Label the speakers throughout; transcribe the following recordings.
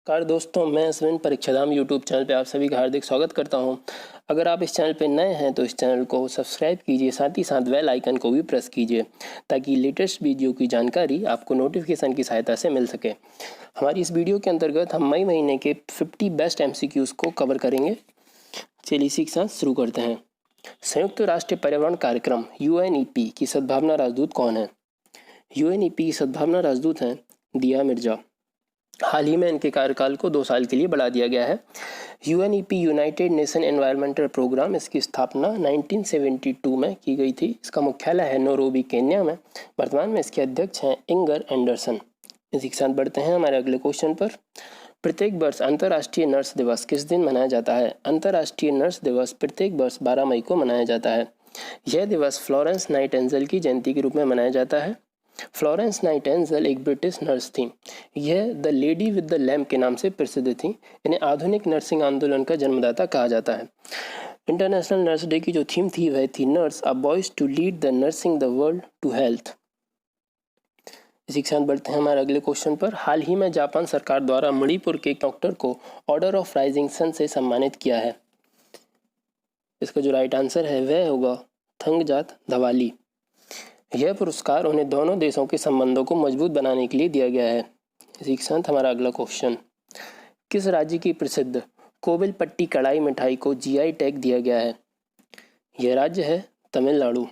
Speaker 1: नमस्कार दोस्तों, मैं अश्विन परीक्षाधाम यूट्यूब चैनल पे आप सभी का हार्दिक स्वागत करता हूं। अगर आप इस चैनल पे नए हैं तो इस चैनल को सब्सक्राइब कीजिए, साथ ही साथ बेल आइकन को भी प्रेस कीजिए ताकि लेटेस्ट वीडियो की जानकारी आपको नोटिफिकेशन की सहायता से मिल सके। हमारी इस वीडियो के अंतर्गत हम मई महीने के 50 बेस्ट MCQs को कवर करेंगे। चलिए इसी के साथ शुरू करते हैं। संयुक्त राष्ट्र पर्यावरण कार्यक्रम UNEP की सद्भावना राजदूत कौन है? UNEP की सद्भावना राजदूत हैं दिया मिर्जा। हाल ही में इनके कार्यकाल को 2 साल के लिए बढ़ा दिया गया है। UNEP United Nation Environmental Programme, इसकी स्थापना 1972 में की गई थी। इसका मुख्यालय है नैरोबी, केन्या में। वर्तमान में इसके अध्यक्ष हैं इंगर एंडरसन। इसी के साथ बढ़ते हैं हमारे अगले क्वेश्चन पर। प्रत्येक वर्ष अंतर्राष्ट्रीय नर्स दिवस किस दिन मनाया जाता है? अंतर्राष्ट्रीय नर्स दिवस प्रत्येक वर्ष 12 मई को मनाया जाता है। यह दिवस फ्लोरेंस नाइटिंगेल की जयंती के रूप में मनाया जाता है। फ्लोरेंस नाइटिंगेल एक ब्रिटिश नर्स थी। यह the lady with the lamp के नाम से प्रसिद्ध थी। इन्हें आधुनिक नर्सिंग आंदोलन का जन्मदाता कहा जाता है। इंटरनेशनल नर्स डे की जो थीम थी वह थी nurse a voice to lead the nursing the world to health. इसी के साथ बढ़ते हैं हमारे अगले क्वेश्चन पर। हाल ही में जापान सरकार द्वारा मणिपुर के डॉक्टर को ऑर्डर ऑफ राइजिंग सन से सम्मानित किया है। इसका जो राइट आंसर है वह होगा थंगजात धवाली। यह पुरस्कार उन्हें दोनों देशों के संबंधों को मजबूत बनाने के लिए दिया गया है। इसी के साथ हमारा अगला क्वेश्चन। किस राज्य की प्रसिद्ध कोविलपट्टी कढ़ाई मिठाई को GI टैग दिया गया है? यह राज्य है तमिलनाडु।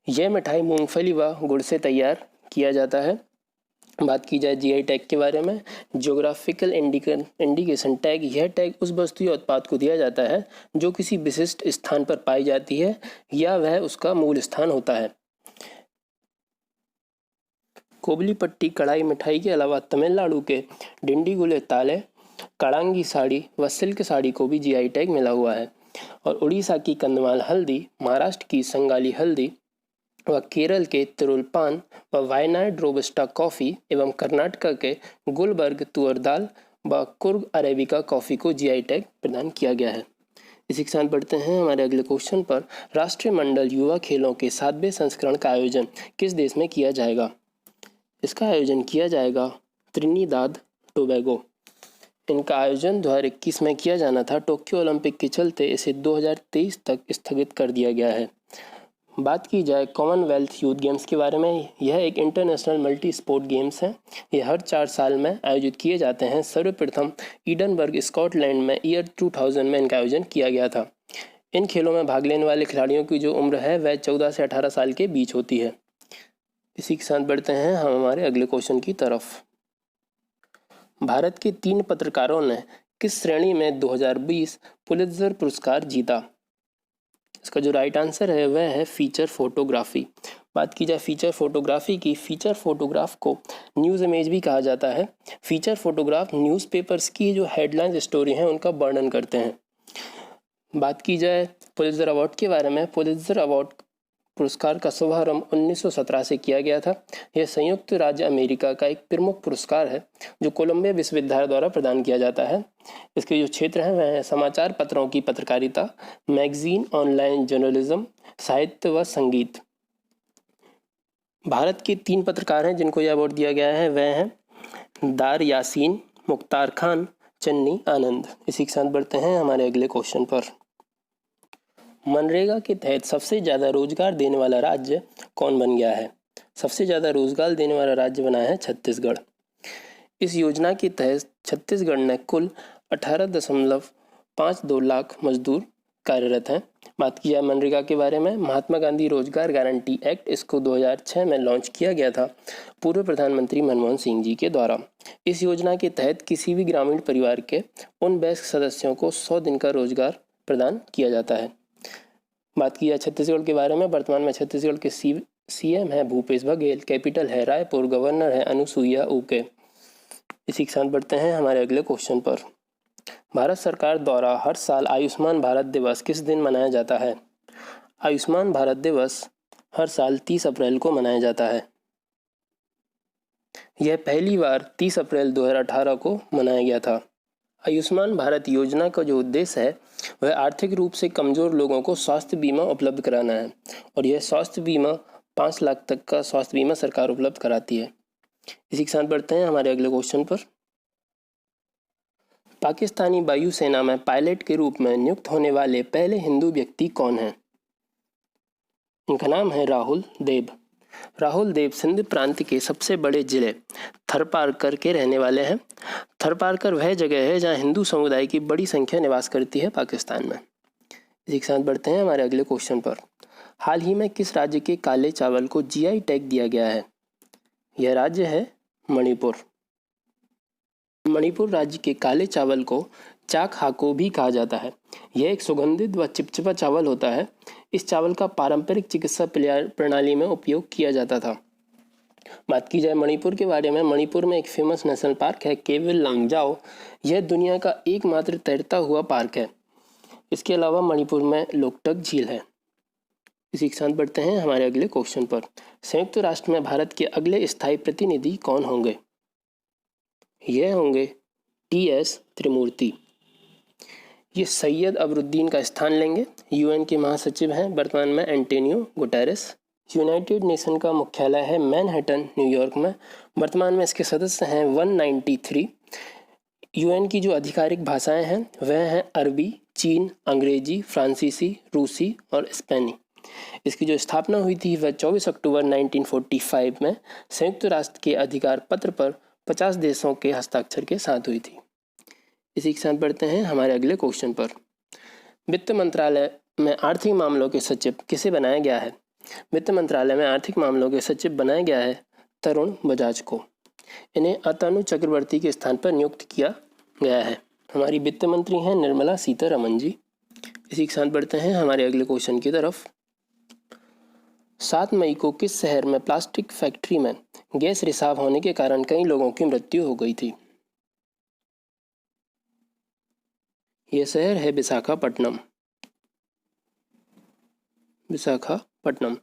Speaker 1: यह मिठाई मूंगफली व गुड़ से तैयार किया जाता है। बात की जाए GI टैग के बारे में, ज्योग्राफिकल इंडिकेशन टैग, यह टैग उस वस्तु या उत्पाद को दिया जाता है जो किसी विशिष्ट स्थान पर पाई जाती है या वह उसका मूल स्थान होता है। कोविलपट्टी कढ़ाई मिठाई के अलावा तमिलनाडु के डिंडीगुल ताले, कड़ांगी साड़ी व सिल्क साड़ी को भी GI टैग मिला हुआ है। और उड़ीसा की कंदमाल हल्दी, महाराष्ट्र की संगाली हल्दी व केरल के तिरुल पान व वायनाड रोबस्टा कॉफ़ी एवं कर्नाटक के गुलबर्ग तुअर दाल व कुर्ग अरेबिका कॉफ़ी को GI टैग प्रदान किया गया है। इसी के साथ बढ़ते हैं हमारे अगले क्वेश्चन पर। राष्ट्रमंडल युवा खेलों के 7वें संस्करण का आयोजन किस देश में किया जाएगा? इसका आयोजन किया जाएगा त्रिनिदाद टोबैगो। इनका आयोजन 2021 में किया जाना था। टोक्यो ओलंपिक के चलते इसे 2023 तक स्थगित कर दिया गया है। बात की जाए कॉमनवेल्थ यूथ गेम्स के बारे में, यह एक इंटरनेशनल मल्टी स्पोर्ट गेम्स है। यह हर 4 साल में आयोजित किए जाते हैं। सर्वप्रथम ईडनबर्ग, स्कॉटलैंड में ईयर 2000 में इनका आयोजन किया गया था। इन खेलों में भाग लेने वाले खिलाड़ियों की जो उम्र है वह 14 से 18 साल के बीच होती है। इसी के साथ बढ़ते हैं हम हमारे अगले क्वेश्चन की तरफ। भारत के 3 पत्रकारों ने किस श्रेणी में 2020 पुलित्जर पुरस्कार जीता? इसका जो राइट आंसर है वह है फीचर फोटोग्राफी। बात की जाए फीचर फोटोग्राफी की, फीचर फोटोग्राफ को न्यूज़ इमेज भी कहा जाता है। फीचर फोटोग्राफ न्यूज़पेपर्स की जो हेडलाइन स्टोरी हैं उनका वर्णन करते हैं। बात की जाए पुलित्जर अवार्ड के बारे में, पुलित्जर अवार्ड पुरस्कार का शुभारंभ 1917 से किया गया था। यह संयुक्त राज्य अमेरिका का एक प्रमुख पुरस्कार है जो कोलंबिया विश्वविद्यालय द्वारा प्रदान किया जाता है। इसके जो क्षेत्र हैं वह है समाचार पत्रों की पत्रकारिता, मैगजीन, ऑनलाइन जर्नलिज्म, साहित्य व संगीत। भारत के 3 पत्रकार हैं जिनको यह अवार्ड दिया गया है, वह हैं दार यासीन, मुख्तार खान, चन्नी आनंद। इसी के साथ बढ़ते हैं हमारे अगले क्वेश्चन पर। मनरेगा के तहत सबसे ज़्यादा रोजगार देने वाला राज्य कौन बन गया है? सबसे ज़्यादा रोजगार देने वाला राज्य बना है छत्तीसगढ़। इस योजना के तहत छत्तीसगढ़ ने कुल 18.52 लाख मजदूर कार्यरत हैं। बात की जाए मनरेगा के बारे में, महात्मा गांधी रोजगार गारंटी एक्ट, इसको 2006 में लॉन्च किया गया था पूर्व प्रधानमंत्री मनमोहन सिंह जी के द्वारा। इस योजना के तहत किसी भी ग्रामीण परिवार के उन वयस्क सदस्यों को 100 दिन का रोजगार प्रदान किया जाता है। बात की जाए छत्तीसगढ़ के बारे में, वर्तमान में छत्तीसगढ़ के CM है भूपेश बघेल, कैपिटल है रायपुर, गवर्नर है अनुसुईया उइके। इसी के साथ बढ़ते हैं हमारे अगले क्वेश्चन पर। भारत सरकार द्वारा हर साल आयुष्मान भारत दिवस किस दिन मनाया जाता है? आयुष्मान भारत दिवस हर साल 30 अप्रैल को मनाया जाता है। यह पहली बार 30 अप्रैल 2018 को मनाया गया था। आयुष्मान भारत योजना का जो उद्देश्य है वह आर्थिक रूप से कमज़ोर लोगों को स्वास्थ्य बीमा उपलब्ध कराना है और यह स्वास्थ्य बीमा 5 लाख तक का स्वास्थ्य बीमा सरकार उपलब्ध कराती है। इसी के साथ बढ़ते हैं हमारे अगले क्वेश्चन पर। पाकिस्तानी वायुसेना में पायलट के रूप में नियुक्त होने वाले पहले हिंदू व्यक्ति कौन हैं? इनका नाम है राहुल देव। राहुल देव सिंध प्रांत के सबसे बड़े जिले थरपारकर के रहने वाले हैं। थरपारकर वह जगह है जहां हिंदू समुदाय की बड़ी संख्या निवास करती है पाकिस्तान में। इसी के साथ बढ़ते हैं हमारे अगले क्वेश्चन पर। हाल ही में किस राज्य के काले चावल को जीआई टैग दिया गया है? यह राज्य है मणिपुर। मणिपुर राज्य के काले चावल को चाक हाको भी कहा जाता है। यह एक सुगंधित व चिपचिपा चावल होता है। इस चावल का पारंपरिक चिकित्सा प्रणाली में उपयोग किया जाता था। बात की जाए मणिपुर के बारे में, मणिपुर में एक फेमस नेशनल पार्क है केविल लांगजाओ। यह दुनिया का एकमात्र तैरता हुआ पार्क है। इसके अलावा मणिपुर में लोकटक झील है। इसी के साथ बढ़ते हैं हमारे अगले क्वेश्चन पर। संयुक्त राष्ट्र में भारत के अगले स्थायी प्रतिनिधि कौन होंगे? यह होंगे टीएस त्रिमूर्ति। ये सैयद अबरुद्दीन का स्थान लेंगे। यूएन के महासचिव हैं वर्तमान में एंटोनियो गुटेरेस। यूनाइटेड नेशन का मुख्यालय है मैनहट्टन न्यूयॉर्क में। वर्तमान में इसके सदस्य हैं 193। यूएन की जो आधिकारिक भाषाएं हैं वह हैं अरबी, चीन, अंग्रेजी, फ्रांसीसी, रूसी और स्पेनी। इसकी जो स्थापना हुई थी वह 24 अक्टूबर 1945 में संयुक्त राष्ट्र के अधिकार पत्र पर 50 देशों के हस्ताक्षर के साथ हुई थी। इसी के साथ बढ़ते हैं हमारे अगले क्वेश्चन पर। वित्त मंत्रालय में आर्थिक मामलों के सचिव किसे बनाया गया है? वित्त मंत्रालय में आर्थिक मामलों के सचिव बनाया गया है तरुण बजाज को। इन्हें अतनु चक्रवर्ती के स्थान पर नियुक्त किया गया है। हमारी वित्त मंत्री हैं निर्मला सीतारमण जी। इसी के साथ बढ़ते हैं हमारे अगले क्वेश्चन की तरफ। 7 मई को किस शहर में प्लास्टिक फैक्ट्री में गैस रिसाव होने के कारण कई लोगों की मृत्यु हो गई थी? यह शहर है विशाखापट्टनम। विशाखापट्टनम।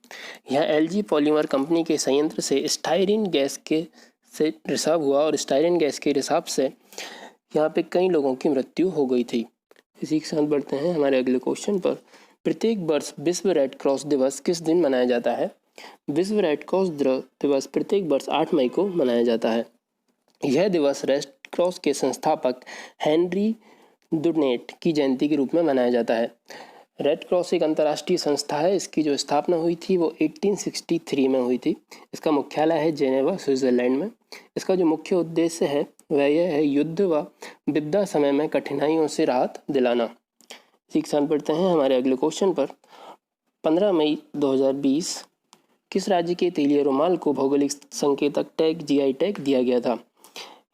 Speaker 1: यहाँ एलजी पॉलीमर कंपनी के संयंत्र से स्टायरीन गैस के से रिसाव हुआ और स्टायरीन गैस के रिसाव से यहाँ पे कई लोगों की मृत्यु हो गई थी। इसी के साथ बढ़ते हैं हमारे अगले क्वेश्चन पर। प्रत्येक वर्ष विश्व रेड क्रॉस दिवस किस दिन मनाया जाता है? विश्व रेड क्रॉस दिवस प्रत्येक वर्ष 8 मई को मनाया जाता है। यह दिवस रेड क्रॉस के संस्थापक हेनरी डुनेट की जयंती के रूप में मनाया जाता है। रेड क्रॉस एक अंतर्राष्ट्रीय संस्था है। इसकी जो स्थापना हुई थी वो 1863 में हुई थी। इसका मुख्यालय है जेनेवा स्विट्जरलैंड में। इसका जो मुख्य उद्देश्य है वह यह है युद्ध व विपदा समय में कठिनाइयों से राहत दिलाना। इसी के साथ बढ़ते हैं हमारे अगले क्वेश्चन पर। 15 मई 2020 किस राज्य के तेलीय रुमाल को भौगोलिक संकेतक टैग जीआई टैग दिया गया था?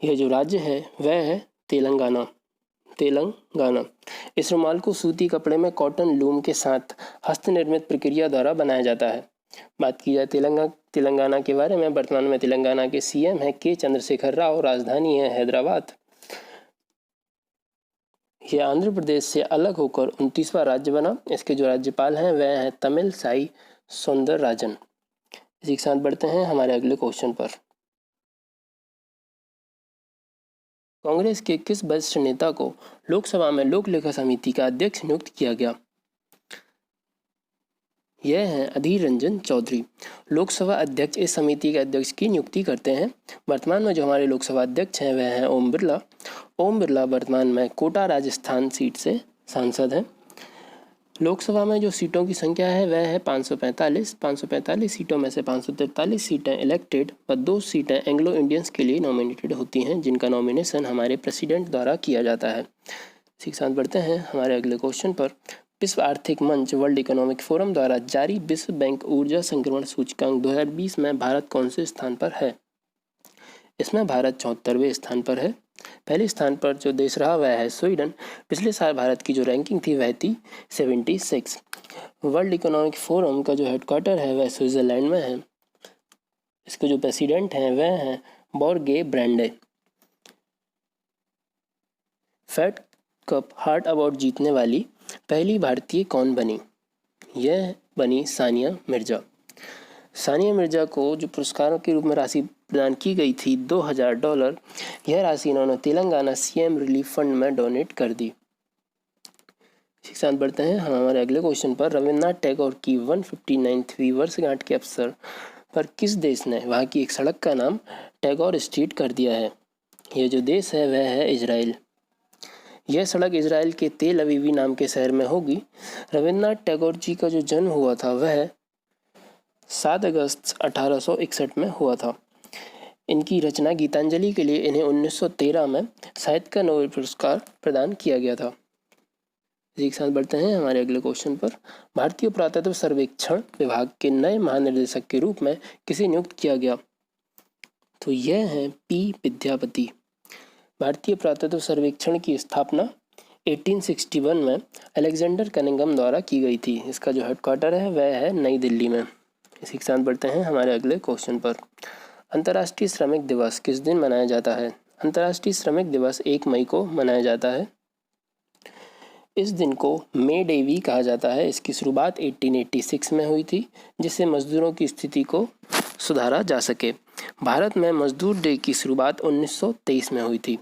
Speaker 1: यह जो राज्य है वह है तेलंगाना। इस रुमाल को सूती कपड़े में कॉटन लूम के साथ हस्त निर्मित प्रक्रिया द्वारा बनाया जाता है। बात की जाए तेलंगाना के बारे में, वर्तमान में तेलंगाना के सीएम है के चंद्रशेखर राव। राजधानी है हैदराबाद। यह आंध्र प्रदेश से अलग होकर 29वां राज्य बना। इसके जो राज्यपाल हैं वह हैं तमिल साई सौंदरराजन। इसी के साथ बढ़ते हैं हमारे अगले क्वेश्चन पर। कांग्रेस के किस वरिष्ठ नेता को लोकसभा में लोक लेखा समिति का अध्यक्ष नियुक्त किया गया? यह है अधीर रंजन चौधरी। लोकसभा अध्यक्ष इस समिति के अध्यक्ष की नियुक्ति करते हैं। वर्तमान में जो हमारे लोकसभा अध्यक्ष हैं वह हैं ओम बिरला। ओम बिरला वर्तमान में कोटा राजस्थान सीट से सांसद हैं। लोकसभा में जो सीटों की संख्या है वह है 545। 545 सीटों में से 543 सीटें इलेक्टेड व 2 सीटें एंग्लो इंडियंस के लिए नॉमिनेटेड होती हैं, जिनका नॉमिनेशन हमारे प्रेसिडेंट द्वारा किया जाता है। इसी के साथ बढ़ते हैं हमारे अगले क्वेश्चन पर। विश्व आर्थिक मंच वर्ल्ड इकोनॉमिक फोरम द्वारा जारी विश्व बैंक ऊर्जा संक्रमण सूचकांक 2020 में भारत कौन से स्थान पर है? इसमें भारत 74वें स्थान पर है। पहले स्थान पर जो देश रहा वह है स्वीडन। पिछले साल भारत की जो रैंकिंग थी वह थी 76। वर्ल्ड इकोनॉमिक फोरम का जो हेडक्वार्टर है वह स्विट्जरलैंड में है। इसके जो प्रेसिडेंट हैं वह हैं बॉर्गे ब्रांडे। फेड कप हार्ट अवार्ड जीतने वाली पहली भारतीय कौन बनी? यह बनी सानिया मिर्जा। सानिया मिर्जा को जो पुरस्कारों के रूप में राशि प्रदान की गई थी $2000, यह राशि इन्होंने तेलंगाना सीएम रिलीफ फंड में डोनेट कर दी। इसी के साथ बढ़ते हैं हम हमारे अगले क्वेश्चन पर। रविन्द्रनाथ टैगोर की 159वीं वर्षगांठ के अवसर पर किस देश ने वहाँ की एक सड़क का नाम टैगोर स्ट्रीट कर दिया है? यह जो देश है वह है इजराइल। यह सड़क इजराइल के तेल अवीवी नाम के शहर में होगी। रविन्द्रनाथ टैगोर जी का जो जन्म हुआ था वह 7 अगस्त 1861 में हुआ था। इनकी रचना गीतांजलि के लिए इन्हें 1913 में साहित्य का नोबेल पुरस्कार प्रदान किया गया था। इसी के साथ बढ़ते हैं हमारे अगले क्वेश्चन पर। भारतीय पुरातत्व सर्वेक्षण विभाग के नए महानिदेशक के रूप में किसे नियुक्त किया गया? तो यह है पी विद्यापति। भारतीय पुरातत्व सर्वेक्षण की स्थापना 1861 में अलेक्जेंडर कनिंघम द्वारा की गई थी। इसका जो हेडक्वार्टर है वह है नई दिल्ली में। इसी के साथ बढ़ते हैं हमारे अगले क्वेश्चन पर। अंतर्राष्ट्रीय श्रमिक दिवस किस दिन मनाया जाता है? अंतर्राष्ट्रीय श्रमिक दिवस 1 मई को मनाया जाता है। इस दिन को मे डे भी कहा जाता है। इसकी शुरुआत 1886 में हुई थी, जिससे मजदूरों की स्थिति को सुधारा जा सके। भारत में मजदूर डे की शुरुआत 1923 में हुई थी।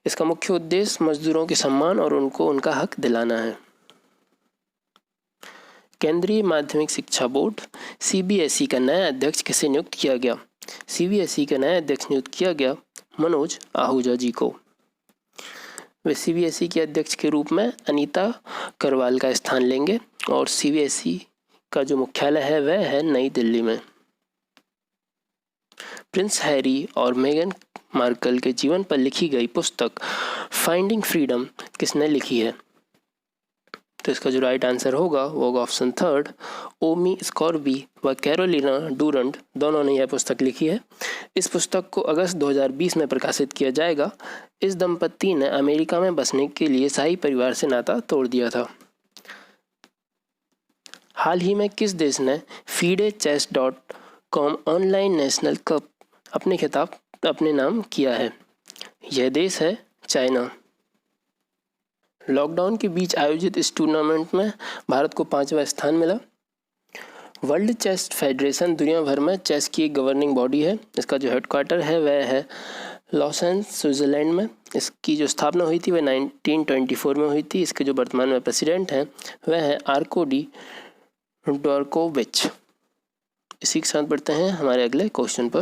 Speaker 1: इसका मुख्य उद्देश्य मजदूरों के सम्मान और उनको उनका हक दिलाना है। केंद्रीय माध्यमिक शिक्षा बोर्ड सीबीएसई का नया अध्यक्ष किसे नियुक्त किया गया? सीबीएसई का नया अध्यक्ष नियुक्त किया गया मनोज आहूजा जी को। वे सीबीएसई के अध्यक्ष के रूप में अनीता करवाल का स्थान लेंगे और सीबीएसई का जो मुख्यालय है वह है नई दिल्ली में। प्रिंस हैरी और मेगन मार्कल के जीवन पर लिखी गई पुस्तक फाइंडिंग फ्रीडम किसने लिखी है? तो इसका जो राइट आंसर होगा वो होगा ऑप्शन 3, ओमी स्कॉर्बी व कैरोलिना डूरंट दोनों ने यह पुस्तक लिखी है। इस पुस्तक को अगस्त 2020 में प्रकाशित किया जाएगा। इस दंपति ने अमेरिका में बसने के लिए शाही परिवार से नाता तोड़ दिया था। हाल ही में किस देश ने FIDE-Chess.com ऑनलाइन नेशनल कप अपने नाम किया है? यह देश है चाइना। लॉकडाउन के बीच आयोजित इस टूर्नामेंट में भारत को 5वां स्थान मिला। वर्ल्ड चेस फेडरेशन दुनिया भर में चेस की एक गवर्निंग बॉडी है। इसका जो हेडक्वार्टर है वह है लॉसेंस स्विट्जरलैंड में। इसकी जो स्थापना हुई थी वह 1924 में हुई थी। इसके जो वर्तमान में प्रेसिडेंट हैं वह है आर्कोडी डॉर्कोविच। इसी के साथ बढ़ते हैं हमारे अगले क्वेश्चन पर।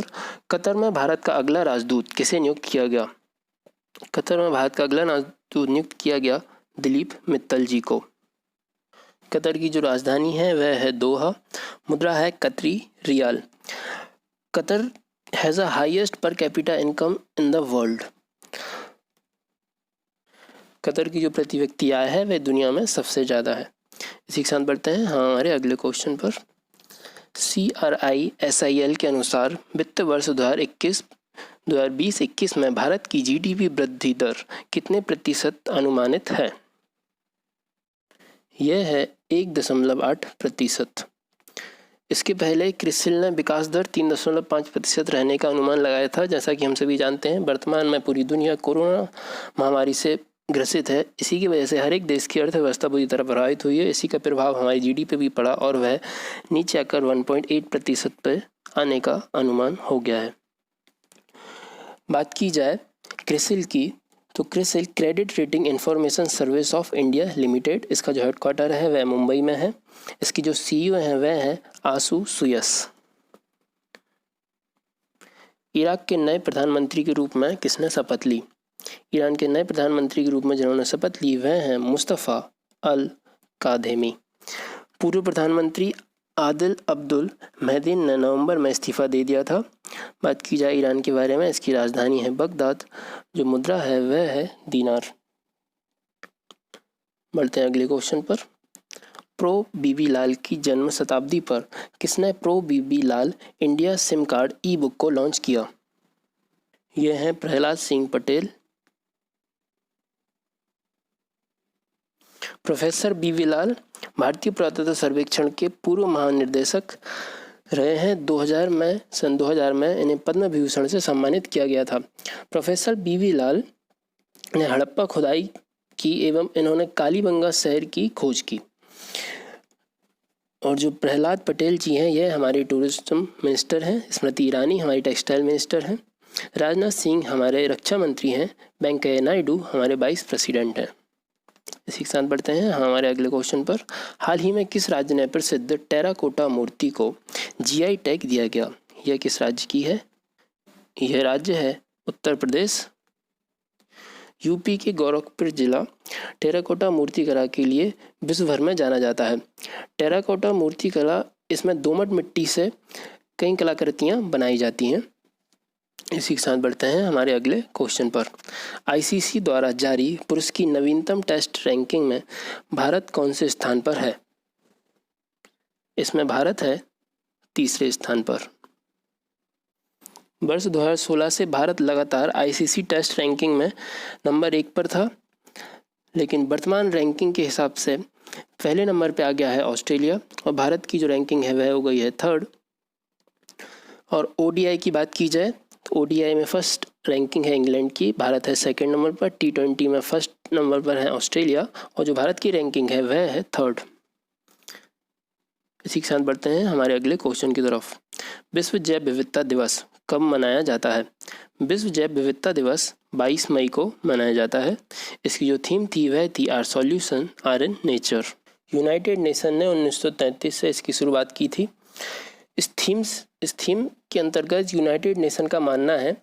Speaker 1: कतर में भारत का अगला राजदूत किसे नियुक्त किया गया? कतर में भारत का अगला राजदूत नियुक्त किया गया दिलीप मित्तल जी को। कतर की जो राजधानी है वह है दोहा। मुद्रा है कतरी रियाल। Qatar has a highest per capita income in the world. Qatar की जो प्रति व्यक्ति आय है वह दुनिया में सबसे ज़्यादा है। इसी के साथ बढ़ते हैं हमारे अगले क्वेश्चन पर। CRISIL के अनुसार वित्त वर्ष 2020-21 में भारत की GDP वृद्धि दर कितने प्रतिशत अनुमानित है? यह है 1.8%। इसके पहले क्रिसिल ने विकास दर 3.5% रहने का अनुमान लगाया था। जैसा कि हम सभी जानते हैं वर्तमान में पूरी दुनिया कोरोना महामारी से ग्रसित है। इसी की वजह से हर एक देश की अर्थव्यवस्था बुरी तरह प्रभावित हुई है। इसी का प्रभाव हमारी GDP पे भी पड़ा और वह नीचे आकर 1.8% पे आने का अनुमान हो गया है। बात की जाए क्रिसिल की, तो CRISIL credit rating information service of India limited, इसका जो हेडक्वार्टर है वह मुंबई में है। इसकी जो CEO है वह है आसू सुयस। इराक के नए प्रधानमंत्री के रूप में किसने शपथ ली? ईरान के नए प्रधानमंत्री के रूप में जिन्होंने शपथ ली वह हैं मुस्तफ़ा अल कादेमी। पूर्व प्रधानमंत्री आदिल अब्दुल महदीन ने नवंबर में इस्तीफा दे दिया था। बात की जाए ईरान के बारे में, इसकी राजधानी है बगदाद। जो मुद्रा है वह है दीनार। बढ़ते हैं अगले क्वेश्चन पर। प्रो बीबी लाल की जन्म शताब्दी पर किसने प्रो बीबी लाल इंडिया सिम कार्ड ई-बुक को लॉन्च किया? यह है प्रहलाद सिंह पटेल। प्रोफेसर बीबी लाल भारतीय पुरातत्व सर्वेक्षण के पूर्व महानिदेशक रहे हैं। सन 2000 में इन्हें पद्म विभूषण से सम्मानित किया गया था। प्रोफेसर बीबी लाल ने हड़प्पा खुदाई की एवं इन्होंने कालीबंगा शहर की खोज की। और जो प्रहलाद पटेल जी हैं यह हमारे टूरिज्म मिनिस्टर हैं। स्मृति ईरानी हमारी टेक्सटाइल मिनिस्टर हैं। राजनाथ सिंह हमारे रक्षा मंत्री हैं। वेंकैया नायडू हमारे वाइस प्रेसिडेंट हैं। इसी के साथ बढ़ते हैं हमारे अगले क्वेश्चन पर। हाल ही में किस राज्य ने प्रसिद्ध टेराकोटा मूर्ति को GI टैग दिया गया? यह किस राज्य की है? यह राज्य है उत्तर प्रदेश। यूपी के गोरखपुर जिला टेराकोटा मूर्तिकला के लिए विश्व भर में जाना जाता है। टेराकोटा मूर्तिकला, इसमें दोमट मिट्टी से कई कलाकृतियाँ बनाई जाती हैं। इसी के साथ बढ़ते हैं हमारे अगले क्वेश्चन पर। आईसीसी द्वारा जारी पुरुष की नवीनतम टेस्ट रैंकिंग में भारत कौन से स्थान पर है? इसमें भारत है तीसरे स्थान पर। वर्ष 2016 से भारत लगातार आईसीसी टेस्ट रैंकिंग में नंबर 1 पर था, लेकिन वर्तमान रैंकिंग के हिसाब से पहले नंबर पे आ गया है ऑस्ट्रेलिया, और भारत की जो रैंकिंग है वह हो गई है 3rd। और ओडीआई की बात की जाए तो ओडीआई में फर्स्ट रैंकिंग है इंग्लैंड की, भारत है 2nd नंबर पर। T20 में फर्स्ट नंबर पर है ऑस्ट्रेलिया, और जो भारत की रैंकिंग है वह है 3rd। इसी के साथ बढ़ते हैं हमारे अगले क्वेश्चन की तरफ। विश्व जैव विविधता दिवस कब मनाया जाता है? विश्व जैव विविधता दिवस 22 मई को मनाया जाता है। इसकी जो थीम थी वह थी our solutions are in nature. United Nation ने 1933 से इसकी शुरुआत की थी। इस थीम के अंतर्गत यूनाइटेड नेशन का मानना है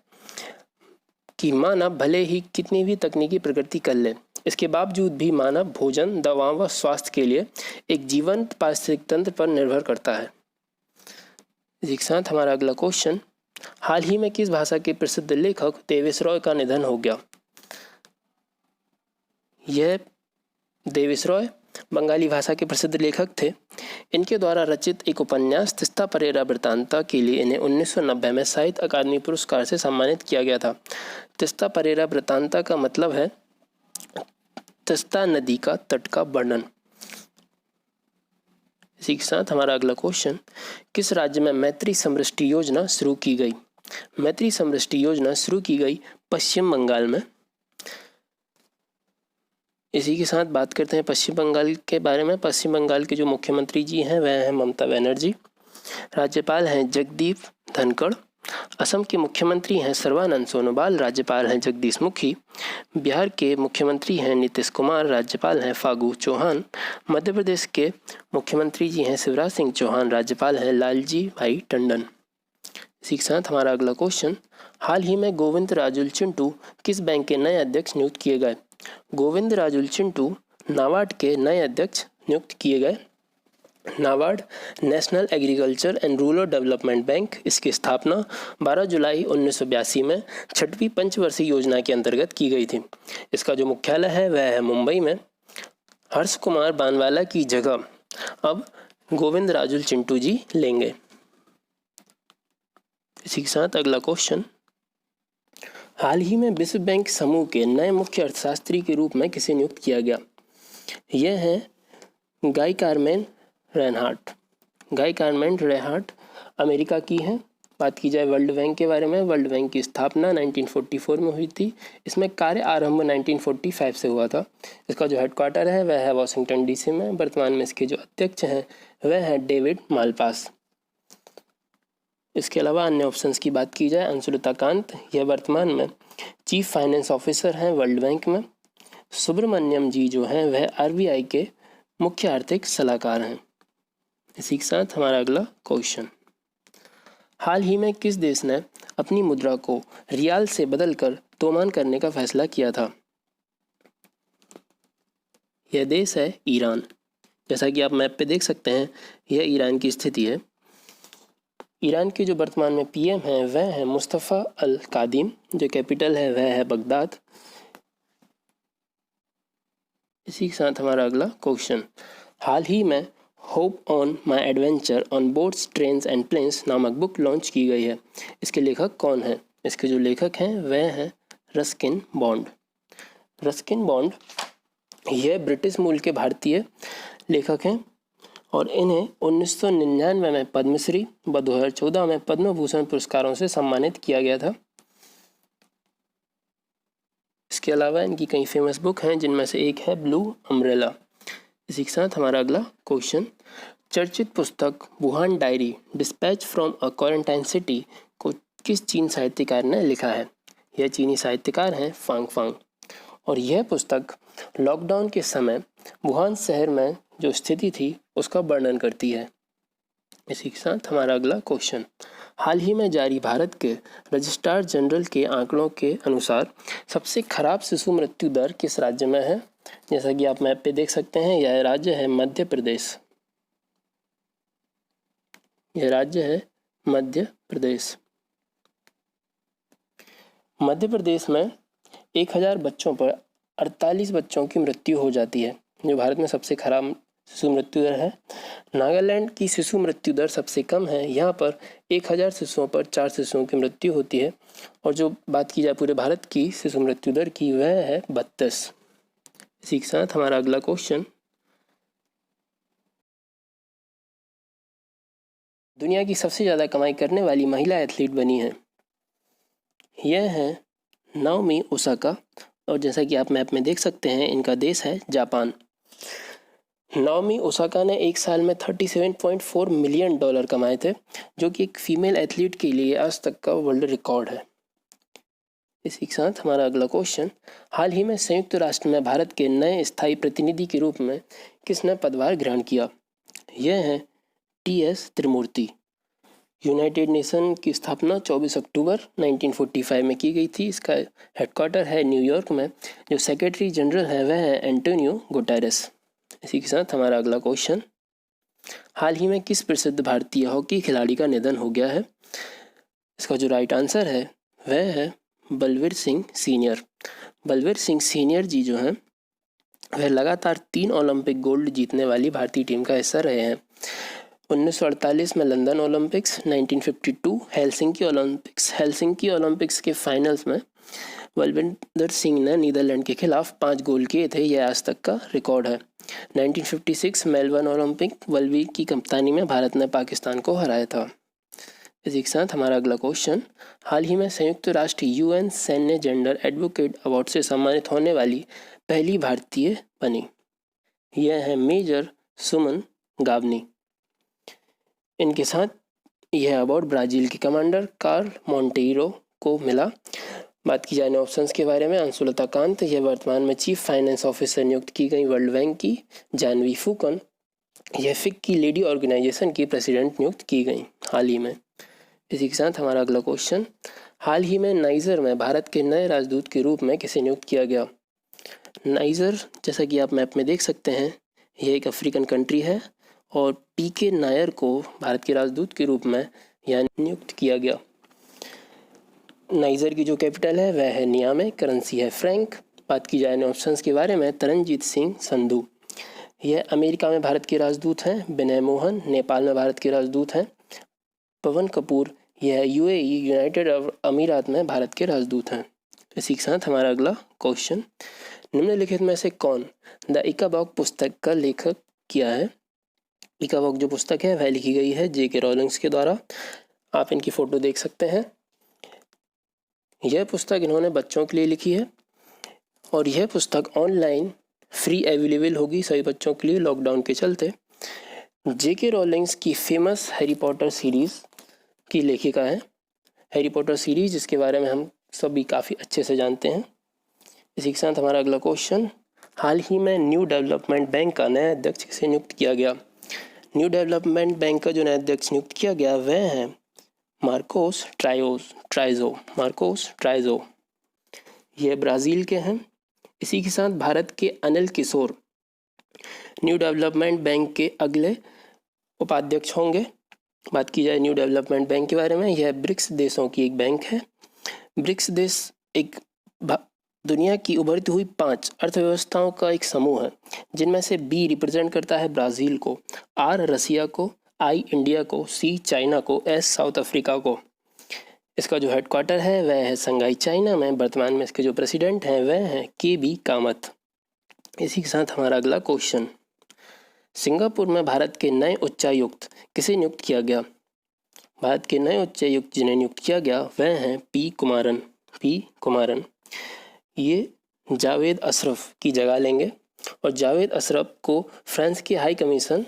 Speaker 1: कि मानव भले ही कितनी भी तकनीकी प्रगति कर ले, इसके बावजूद भी मानव भोजन, दवाओं व स्वास्थ्य के लिए एक जीवंत पारिस्थितिक तंत्र पर निर्भर करता है। इसी के साथ हमारा अगला क्वेश्चन, हाल ही में किस भाषा के प्रसिद्ध लेखक देवेश रॉय का निधन हो गया? यह देवेश रॉय बंगाली भाषा के प्रसिद्ध लेखक थे। इनके द्वारा रचित एक उपन्यास तिस्ता परेरा वृत्तांता के लिए इन्हें 1990 में साहित्य अकादमी पुरस्कार से सम्मानित किया गया था। तिस्ता परेरा वृत्तांता का मतलब है तिस्ता नदी का तट का वर्णन। इसी के साथ हमारा अगला क्वेश्चन, किस राज्य में मैत्री समृष्टि योजना शुरू की गई? मैत्री समृष्टि योजना शुरू की गई पश्चिम बंगाल में। इसी के साथ बात करते हैं पश्चिम बंगाल के बारे में। पश्चिम बंगाल के जो मुख्यमंत्री जी हैं वह हैं ममता बनर्जी। राज्यपाल हैं जगदीप धनखड़। असम के मुख्यमंत्री हैं सर्बानंद सोनोवाल। राज्यपाल हैं जगदीश मुखी। बिहार के मुख्यमंत्री हैं नीतीश कुमार। राज्यपाल हैं फागू चौहान। मध्य प्रदेश के मुख्यमंत्री जी हैं शिवराज सिंह चौहान। राज्यपाल हैं लालजी भाई टंडन। इसी के साथ हमारा अगला क्वेश्चन, हाल ही में गोविंद राजुल चिंटू किस बैंक के नए अध्यक्ष नियुक्त किए गए? गोविंद राजुल चिंटू नाबार्ड के नए अध्यक्ष नियुक्त किए गए। NABARD national agriculture and rural development bank, इसकी स्थापना 12 जुलाई 1982 में 6वीं पंचवर्षीय योजना के अंतर्गत की गई थी। इसका जो मुख्यालय है वह है मुंबई में। हर्ष कुमार बानवाला की जगह अब गोविंद राजुल चिंटू जी लेंगे। इसी के साथ अगला क्वेश्चन, हाल ही में विश्व बैंक समूह के नए मुख्य अर्थशास्त्री के रूप में किसे नियुक्त किया गया? यह है गाय कार्मेन रेनहार्ट। गाय कार्मेन रेनहार्ट अमेरिका की हैं। बात की जाए वर्ल्ड बैंक के बारे में, वर्ल्ड बैंक की स्थापना 1944 में हुई थी। इसमें कार्य आरंभ 1945 से हुआ था। इसका जो हेडक्वार्टर है वह है वाशिंगटन डीसी में। वर्तमान में इसके जो अध्यक्ष हैं वह हैं डेविड मालपास। इसके अलावा अन्य ऑप्शंस की बात की जाए, अंशुलता कांत, यह वर्तमान में चीफ फाइनेंस ऑफिसर हैं वर्ल्ड बैंक में। सुब्रमण्यम जी जो हैं वह आरबीआई के मुख्य आर्थिक सलाहकार हैं। इसी के साथ हमारा अगला क्वेश्चन, हाल ही में किस देश ने अपनी मुद्रा को रियाल से बदलकर तोमान करने का फैसला किया था? यह देश है ईरान। जैसा कि आप मैप पे देख सकते हैं, यह ईरान की स्थिति है। ईरान के जो वर्तमान में पीएम हैं वह है मुस्तफ़ा अल कादिम। जो कैपिटल है वह है बगदाद। इसी के साथ हमारा अगला क्वेश्चन, हाल ही में hop on my adventure on boats trains and planes नामक बुक लॉन्च की गई है। इसके लेखक कौन हैं? इसके जो लेखक हैं वह हैं रस्किन बॉन्ड। रस्किन बॉन्ड यह ब्रिटिश मूल के भारतीय लेखक हैं और इन्हें 1999 में पद्मश्री व 2014 में पद्म भूषण पुरस्कारों से सम्मानित किया गया था। इसके अलावा इनकी कई फेमस बुक हैं, जिनमें से एक है ब्लू अम्ब्रेला। इसी के साथ हमारा अगला क्वेश्चन, चर्चित पुस्तक Wuhan diary dispatch from a quarantine city को किस चीन साहित्यकार ने लिखा है? यह चीनी साहित्यकार हैं फांग फांग, और यह पुस्तक लॉकडाउन के समय वुहान शहर में जो स्थिति थी उसका वर्णन करती है। इसी के साथ हमारा अगला क्वेश्चन, हाल ही में जारी भारत के रजिस्ट्रार जनरल के आंकड़ों के अनुसार सबसे खराब शिशु मृत्यु दर किस राज्य में है? जैसा कि आप मैप पे देख सकते हैं, यह राज्य है मध्य प्रदेश। यह राज्य है मध्य प्रदेश। मध्य प्रदेश में 1000 बच्चों पर 48 बच्चों की मृत्यु हो जाती है, जो भारत में सबसे खराब शिशु मृत्यु दर है। नागालैंड की शिशु मृत्यु दर सबसे कम है, यहाँ पर 1000 शिशुओं पर 4 शिशुओं की मृत्यु होती है। और जो बात की जाए पूरे भारत की शिशु मृत्यु दर की, वह है 32। इसी के साथ हमारा अगला क्वेश्चन, दुनिया की सबसे ज़्यादा कमाई करने वाली महिला एथलीट बनी है। यह है नाओमी ओसाका, और जैसा कि आप मैप में देख सकते हैं, इनका देश है जापान। नाओमी ओसाका ने एक साल में $37.4 मिलियन कमाए थे, जो कि एक फीमेल एथलीट के लिए आज तक का वर्ल्ड रिकॉर्ड है। इसी के साथ हमारा अगला क्वेश्चन, हाल ही में संयुक्त राष्ट्र में भारत के नए स्थायी प्रतिनिधि के रूप में किसने पदभार ग्रहण किया? यह है TS त्रिमूर्ति। यूनाइटेड नेशन की स्थापना 24 अक्टूबर 1945 में की गई थी। इसका हेडक्वार्टर है न्यूयॉर्क में। जो सेक्रेटरी जनरल है वह है एंटोनियो गुटेरेस। इसी के साथ हमारा अगला क्वेश्चन, हाल ही में किस प्रसिद्ध भारतीय हॉकी खिलाड़ी का निधन हो गया है? इसका जो राइट आंसर है वह है बलवीर सिंह सीनियर। बलवीर सिंह सीनियर जी जो हैं वह लगातार 3 ओलंपिक गोल्ड जीतने वाली भारतीय टीम का हिस्सा रहे हैं। 1948 में लंदन ओलंपिक्स, 1952 हेलसिंकी ओलंपिक्स के फाइनल्स में बलविंदर सिंह ने नीदरलैंड के खिलाफ 5 गोल किए थे। यह आज तक का रिकॉर्ड है। 1956 मेलबर्न ओलंपिक, बलवीर की कप्तानी में भारत ने पाकिस्तान को हराया था। इसी के साथ हमारा अगला क्वेश्चन, हाल ही में संयुक्त राष्ट्र UN सैन्य जेंडर एडवोकेट अवार्ड से सम्मानित होने वाली पहली भारतीय बनी। यह है मेजर सुमन गावनी। इनके साथ यह अवार्ड ब्राज़ील के कमांडर कार्ल मोंटेiro को मिला। बात की जाए ऑप्शंस के बारे में, अंशुलता कांत, यह वर्तमान में चीफ फाइनेंस ऑफिसर नियुक्त की गई वर्ल्ड बैंक की। जानवी फूकन, यह फिक की लेडी ऑर्गेनाइजेशन की प्रेसिडेंट नियुक्त की गई हाल ही में। इसी के साथ हमारा अगला क्वेश्चन, हाल ही में नाइजर में भारत के नए राजदूत के रूप में किसे नियुक्त किया गया? नाइजर, जैसा कि आप मैप में देख सकते हैं, यह एक अफ्रीकन कंट्री है और PK नायर को भारत के राजदूत के रूप में यहाँ नियुक्त किया गया। नाइजर की जो कैपिटल है वह है नियामे, करेंसी है फ्रैंक। बात की जाए ऑप्शंस के बारे में, तरनजीत सिंह संधू, यह अमेरिका में भारत के राजदूत हैं। विनय मोहन, नेपाल में भारत के राजदूत हैं। पवन कपूर, यह UAE यूनाइटेड अरब अमीरात में भारत के राजदूत हैं। इसी के साथ हमारा अगला क्वेश्चन, निम्नलिखित में से कौन द इकाबॉग पुस्तक का लेखक किया है? इकाबॉग जो पुस्तक है वह लिखी गई है JK रॉलिंग्स के द्वारा। आप इनकी फ़ोटो देख सकते हैं। यह पुस्तक इन्होंने बच्चों के लिए लिखी है और यह पुस्तक ऑनलाइन फ्री अवेलेबल होगी सभी बच्चों के लिए लॉकडाउन के चलते। JK रॉलिंग्स की फेमस हैरी पॉटर सीरीज़ की लेखिका है। हैरी पॉटर सीरीज जिसके बारे में हम सभी काफ़ी अच्छे से जानते हैं। इसी के साथ हमारा अगला क्वेश्चन, हाल ही में न्यू डेवलपमेंट बैंक का नया अध्यक्ष किसे नियुक्त किया गया? न्यू डेवलपमेंट बैंक का जो नया अध्यक्ष नियुक्त किया गया वह है मार्कोस ट्राइजो। ये ब्राज़ील के हैं। इसी के साथ भारत के अनिल किशोर न्यू डेवलपमेंट बैंक के अगले उपाध्यक्ष होंगे। बात की जाए न्यू डेवलपमेंट बैंक के बारे में, यह ब्रिक्स देशों की एक बैंक है। ब्रिक्स देश एक दुनिया की उभरती हुई 5 अर्थव्यवस्थाओं का एक समूह है, जिनमें से B रिप्रेजेंट करता है ब्राज़ील को, R रसिया को, I इंडिया को, C चाइना को, S साउथ अफ्रीका को। इसका जो हेडक्वार्टर है वह है संघाई चाइना में। वर्तमान में इसके जो प्रेसिडेंट हैं वह हैं KB कामत। इसी के साथ हमारा अगला क्वेश्चन, सिंगापुर में भारत के नए उच्चायुक्त किसे नियुक्त किया गया? भारत के नए उच्चायुक्त जिन्हें नियुक्त किया गया वह हैं P कुमारन। ये जावेद अशरफ की जगह लेंगे और जावेद अशरफ को फ्रांस के हाई कमीशन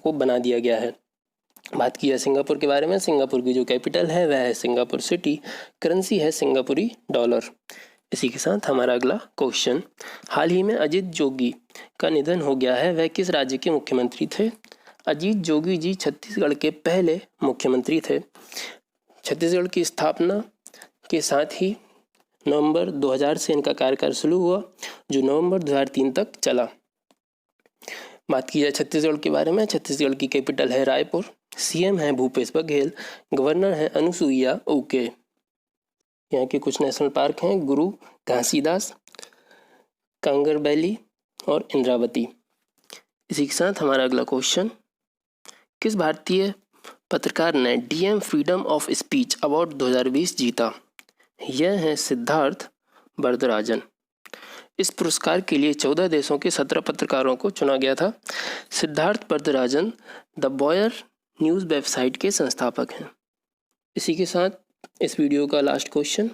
Speaker 1: को बना दिया गया है। बात की जाए सिंगापुर के बारे में, सिंगापुर की जो कैपिटल है वह है सिंगापुर सिटी, करेंसी है सिंगापुरी डॉलर। इसी के साथ हमारा अगला क्वेश्चन, हाल ही में अजित जोगी का निधन हो गया है, वह किस राज्य के मुख्यमंत्री थे? अजीत जोगी जी छत्तीसगढ़ के पहले मुख्यमंत्री थे। छत्तीसगढ़ की स्थापना के साथ ही नवंबर 2000 से इनका कार्यकाल शुरू हुआ, जो नवंबर 2003 तक चला। बात की जाए छत्तीसगढ़ के बारे में, छत्तीसगढ़ की कैपिटल है रायपुर, सीएम है भूपेश बघेल, गवर्नर है अनुसुईया उइके। यहाँ के कुछ नेशनल पार्क हैं गुरु घासीदास, कांगर वैली और इंद्रावती। इसी के साथ हमारा अगला क्वेश्चन, किस भारतीय पत्रकार ने DM freedom of speech award 2020 जीता? यह है सिद्धार्थ वरदराजन। इस पुरस्कार के लिए 14 देशों के 17 पत्रकारों को चुना गया था। Siddharth Varadarajan the Wire news website के संस्थापक हैं। इसी के साथ इस वीडियो का लास्ट क्वेश्चन,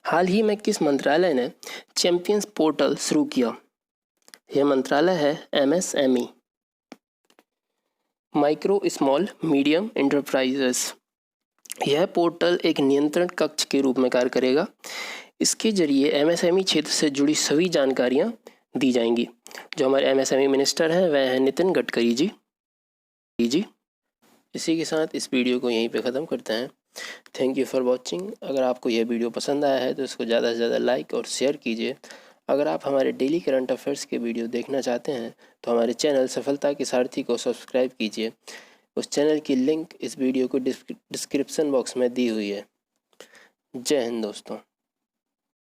Speaker 1: हाल ही में किस मंत्रालय ने चैंपियंस पोर्टल शुरू किया? यह मंत्रालय है MSME, micro small medium enterprises. यह पोर्टल एक नियंत्रण कक्ष के रूप में कार्य करेगा। इसके जरिए MSME क्षेत्र से जुड़ी सभी जानकारियां दी जाएंगी। जो हमारे MSME मिनिस्टर हैं वह है नितिन गडकरी जी। इसी के साथ इस वीडियो को यहीं पे ख़त्म करते हैं। Thank you for watching. अगर आपको यह वीडियो पसंद आया है तो इसको ज़्यादा से ज़्यादा लाइक और शेयर कीजिए। अगर आप हमारे डेली करंट अफेयर्स के वीडियो देखना चाहते हैं तो हमारे चैनल सफलता के सारथी को सब्सक्राइब कीजिए। उस चैनल की लिंक इस वीडियो को डिस्क्रिप्शन बॉक्स में दी हुई है। जय हिंद दोस्तों।